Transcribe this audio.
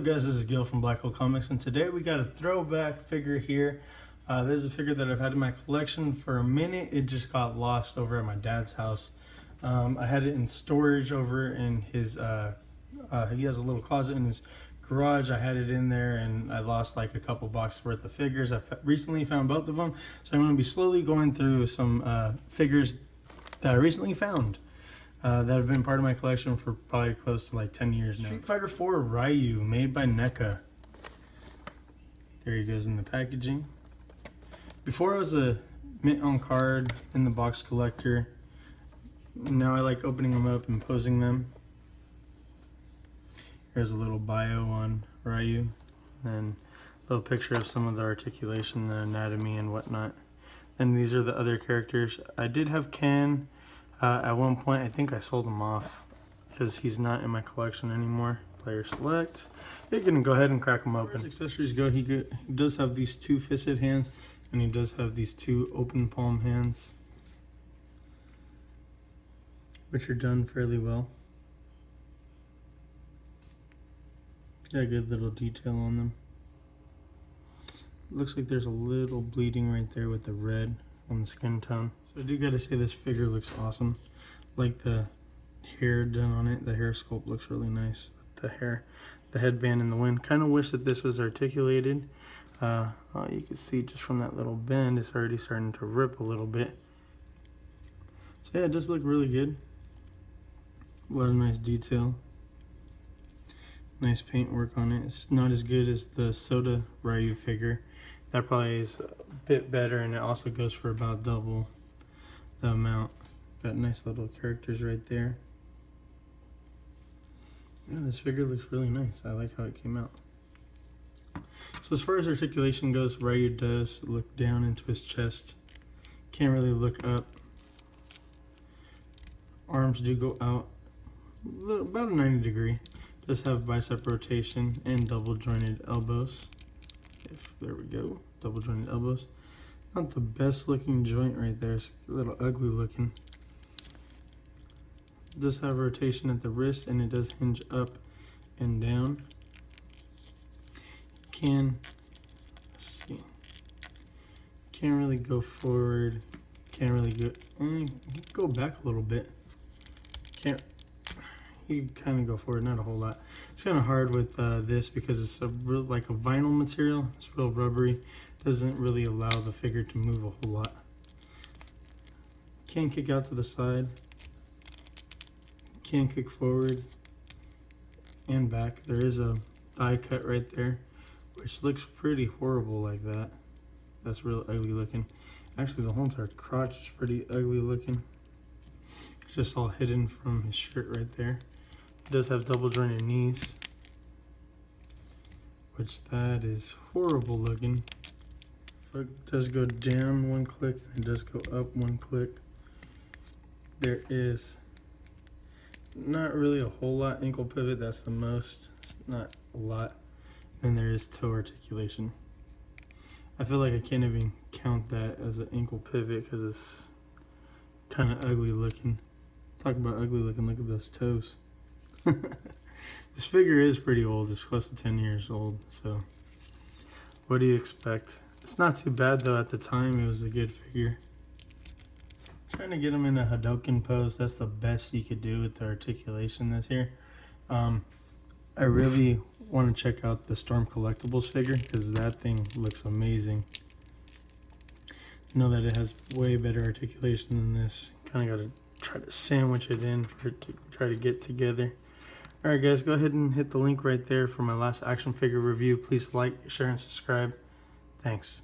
up guys, this is Gil from Black Hole Comics, and today we got a throwback figure here. There's a figure that I've had in my collection for a minute. It just got lost over at my dad's house. I had it in storage over in his, he has a little closet in his garage. I had it in there and I lost like a couple boxes worth of figures. I recently found both of them, so I'm going to be slowly going through some figures that I recently found. That have been part of my collection for probably close to like 10 years now. Street Fighter 4 Ryu, made by Neca. There he goes in the packaging. Before I was a mint on card in the box collector. Now I like opening them up and posing them. Here's a little bio on Ryu. And a little picture of some of the articulation, the anatomy and whatnot. And these are the other characters. I did have Ken. At one point, I think I sold him off because he's not in my collection anymore. Player select. You're going to go ahead and crack him open. As accessories go, he does have these two fisted hands, and he does have these two open palm hands, which are done fairly well. Got a good little detail on them. Looks like there's a little bleeding right there with the red on the skin tone. So I do gotta say this figure looks awesome. Like the hair done on it, the hair sculpt looks really nice. The hair, the headband in the wind. Kind of wish that this was articulated. You can see just from that little bend, it's already starting to rip a little bit. So yeah, it does look really good. A lot of nice detail. Nice paint work on it. It's not as good as the Soda Ryu figure. That probably is a bit better, and it also goes for about double the amount. Got nice little characters right there. Yeah, this figure looks really nice. I like how it came out. So as far as articulation goes, Ryu does look down into his chest. Can't really look up. Arms do go out about a 90 degree. Does have bicep rotation and double jointed elbows. There we go, double jointed elbows. Not the best looking joint right there, it's a little ugly looking. It does have rotation at the wrist, and it does hinge up and down. Let's see, can't really go forward, can't really go, you can go back a little bit. You can kind of go forward, not a whole lot. It's kind of hard with this because it's like a vinyl material. It's real rubbery. Doesn't really allow the figure to move a whole lot. Can kick out to the side. Can kick forward and back. There is a thigh cut right there, which looks pretty horrible like that. That's real ugly looking. Actually, the whole entire crotch is pretty ugly looking. It's just all hidden from his shirt right there. It does have double jointed knees, which that is horrible looking. It does go down one click, and it does go up one click. There is not really a whole lot ankle pivot, that's the most. It's not a lot. Then there is toe articulation. I feel like I can't even count that as an ankle pivot because it's kind of ugly looking. Talk about ugly looking, look at those toes. This figure is pretty old, it's close to 10 years old, so what do you expect? It's not too bad though. At the time it was a good figure. Trying to get him in a Hadoken pose, that's the best you could do with the articulation that's here. I really want to check out the Storm Collectibles figure because that thing looks amazing. I know that it has way better articulation than this. Kind of got to try to sandwich it in for it to try to get together. Alright guys, go ahead and hit the link right there for my last action figure review. Please like, share, and subscribe. Thanks.